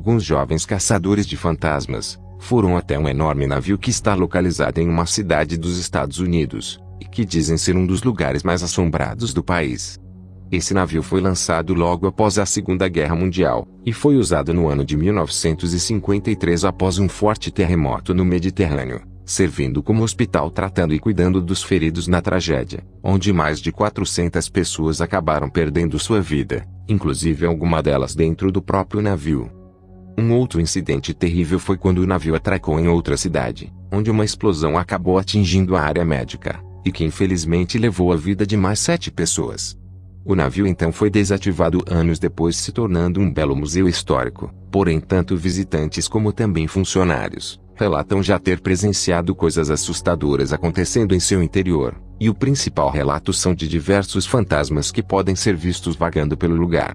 alguns jovens caçadores de fantasmas foram até um enorme navio que está localizado em uma cidade dos Estados Unidos, e que dizem ser um dos lugares mais assombrados do país. Esse navio foi lançado logo após a Segunda Guerra Mundial, e foi usado no ano de 1953 após um forte terremoto no Mediterrâneo, servindo como hospital tratando e cuidando dos feridos na tragédia, onde mais de 400 pessoas acabaram perdendo sua vida, inclusive alguma delas dentro do próprio navio. Um outro incidente terrível foi quando o navio atracou em outra cidade, onde uma explosão acabou atingindo a área médica, e que infelizmente levou a vida de mais 7 pessoas. O navio então foi desativado anos depois, se tornando um belo museu histórico, porém tanto visitantes como também funcionários relatam já ter presenciado coisas assustadoras acontecendo em seu interior, e o principal relato são de diversos fantasmas que podem ser vistos vagando pelo lugar.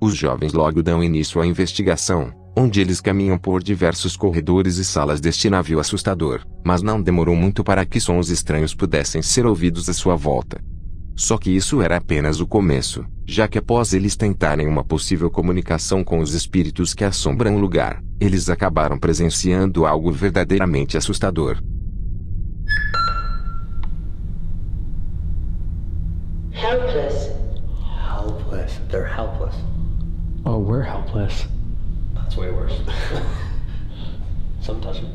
Os jovens logo dão início à investigação, onde eles caminham por diversos corredores e salas deste navio assustador, mas não demorou muito para que sons estranhos pudessem ser ouvidos à sua volta. Só que isso era apenas o começo, já que após eles tentarem uma possível comunicação com os espíritos que assombram o lugar, eles acabaram presenciando algo verdadeiramente assustador. Helpless. Helpless. They're helpless. Oh, we're helpless. That's way worse. Some touch me.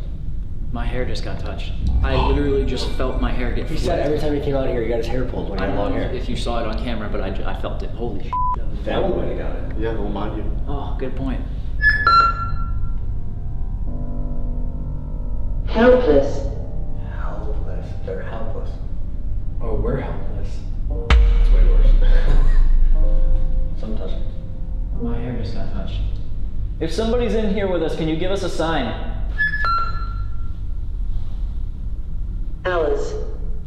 My hair just got touched. I literally just felt my hair get He said every time he came out here, he got his hair pulled when he I had don't long know hair. if you saw it on camera, but I felt it. Holy shit. That one might have got it. Yeah, we'll mind you. Oh, good point. Helpless. Helpless. They're helpless. Oh, we're helpless. That's way worse. Some touch me. My hair just got touched. If somebody's in here with us, can you give us a sign? Alice.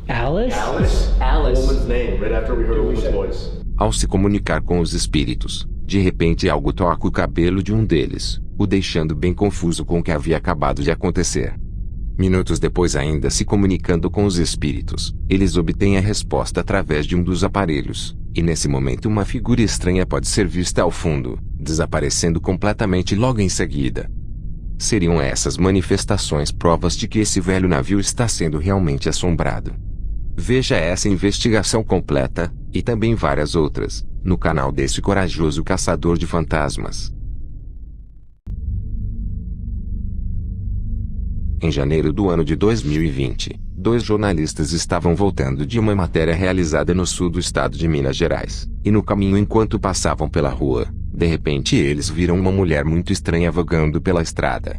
Alice? Alice? Alice. A woman's name, right after we heard a woman's voice. Ao se comunicar com os espíritos, de repente algo toca o cabelo de um deles, o deixando bem confuso com o que havia acabado de acontecer. Minutos depois, ainda se comunicando com os espíritos, eles obtêm a resposta através de um dos aparelhos, e nesse momento uma figura estranha pode ser vista ao fundo, desaparecendo completamente logo em seguida. Seriam essas manifestações provas de que esse velho navio está sendo realmente assombrado. Veja essa investigação completa, e também várias outras, no canal desse corajoso caçador de fantasmas. Em janeiro do ano de 2020, 2 jornalistas estavam voltando de uma matéria realizada no sul do estado de Minas Gerais, e no caminho enquanto passavam pela rua, de repente eles viram uma mulher muito estranha vagando pela estrada.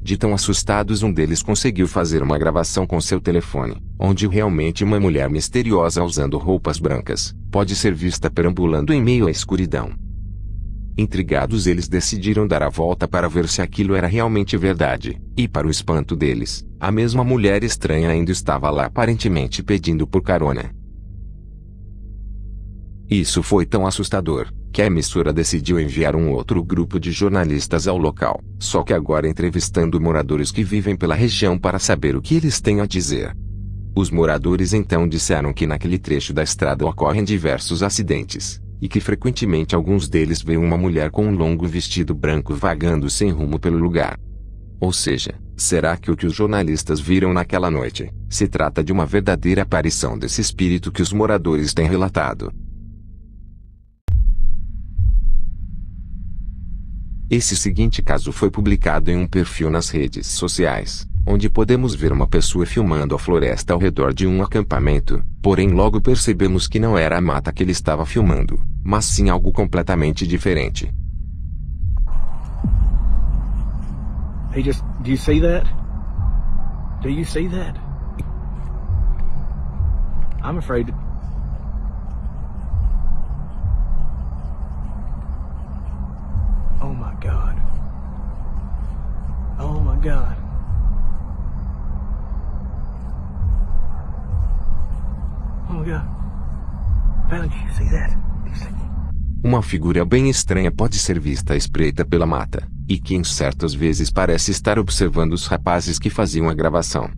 De tão assustados, um deles conseguiu fazer uma gravação com seu telefone, onde realmente uma mulher misteriosa usando roupas brancas pode ser vista perambulando em meio à escuridão. Intrigados, eles decidiram dar a volta para ver se aquilo era realmente verdade, e para o espanto deles, a mesma mulher estranha ainda estava lá, aparentemente pedindo por carona. Isso foi tão assustador, que a emissora decidiu enviar um outro grupo de jornalistas ao local, só que agora entrevistando moradores que vivem pela região para saber o que eles têm a dizer. Os moradores então disseram que naquele trecho da estrada ocorrem diversos acidentes, e que frequentemente alguns deles veem uma mulher com um longo vestido branco vagando sem rumo pelo lugar. Ou seja, será que o que os jornalistas viram naquela noite se trata de uma verdadeira aparição desse espírito que os moradores têm relatado? Esse seguinte caso foi publicado em um perfil nas redes sociais, onde podemos ver uma pessoa filmando a floresta ao redor de um acampamento, porém logo percebemos que não era a mata que ele estava filmando, mas sim algo completamente diferente. He just, do you see that? Do you see that? I'm afraid. Oh my God. Oh my God. Oh my God. Valerie, do you see that? Do you see? Uma figura bem estranha pode ser vista à espreita pela mata, e que em certas vezes parece estar observando os rapazes que faziam a gravação.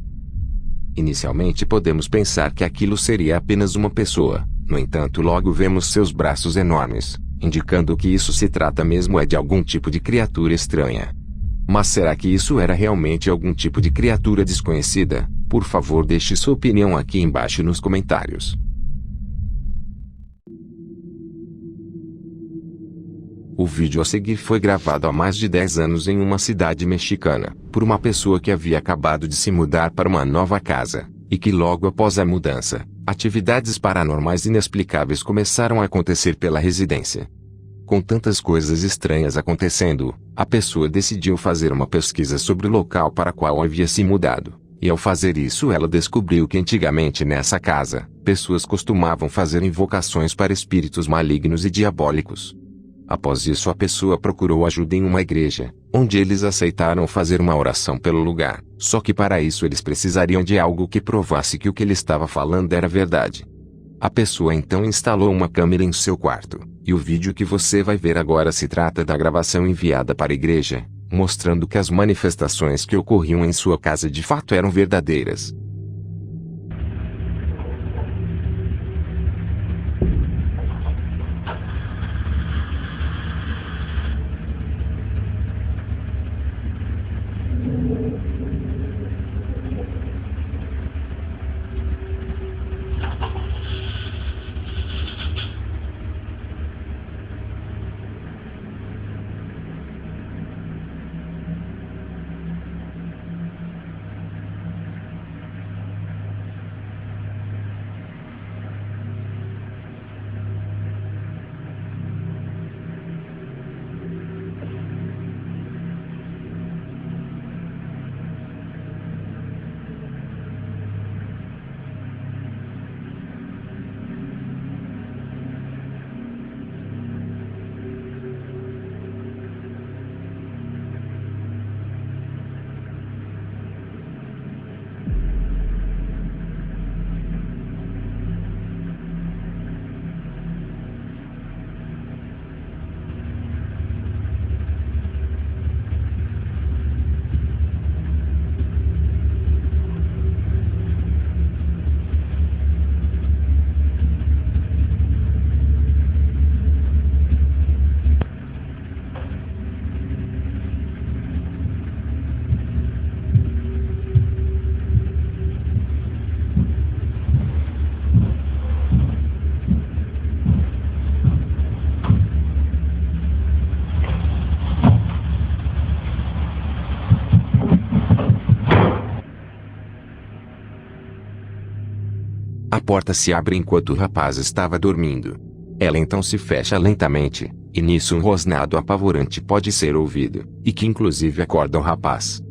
Inicialmente podemos pensar que aquilo seria apenas uma pessoa, no entanto logo vemos seus braços enormes, indicando que isso se trata mesmo de algum tipo de criatura estranha. Mas será que isso era realmente algum tipo de criatura desconhecida? Por favor, deixe sua opinião aqui embaixo nos comentários. O vídeo a seguir foi gravado há mais de 10 anos em uma cidade mexicana, por uma pessoa que havia acabado de se mudar para uma nova casa, e que logo após a mudança, atividades paranormais inexplicáveis começaram a acontecer pela residência. Com tantas coisas estranhas acontecendo, a pessoa decidiu fazer uma pesquisa sobre o local para qual havia se mudado, e ao fazer isso ela descobriu que antigamente nessa casa, pessoas costumavam fazer invocações para espíritos malignos e diabólicos. Após isso a pessoa procurou ajuda em uma igreja, onde eles aceitaram fazer uma oração pelo lugar, só que para isso eles precisariam de algo que provasse que o que ele estava falando era verdade. A pessoa então instalou uma câmera em seu quarto, e o vídeo que você vai ver agora se trata da gravação enviada para a igreja, mostrando que as manifestações que ocorriam em sua casa de fato eram verdadeiras. A porta se abre enquanto o rapaz estava dormindo. Ela então se fecha lentamente, e nisso um rosnado apavorante pode ser ouvido, e que inclusive acorda o rapaz.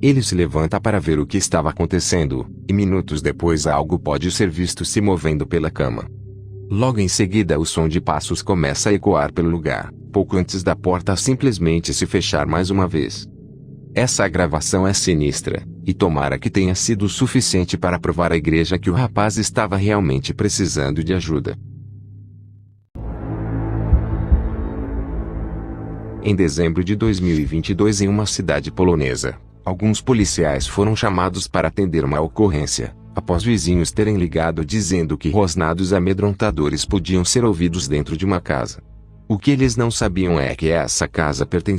Ele se levanta para ver o que estava acontecendo, e minutos depois algo pode ser visto se movendo pela cama. Logo em seguida o som de passos começa a ecoar pelo lugar, pouco antes da porta simplesmente se fechar mais uma vez. Essa gravação é sinistra, e tomara que tenha sido o suficiente para provar à igreja que o rapaz estava realmente precisando de ajuda. Em dezembro de 2022, em uma cidade polonesa, alguns policiais foram chamados para atender uma ocorrência, após vizinhos terem ligado dizendo que rosnados amedrontadores podiam ser ouvidos dentro de uma casa. O que eles não sabiam é que essa casa pertencia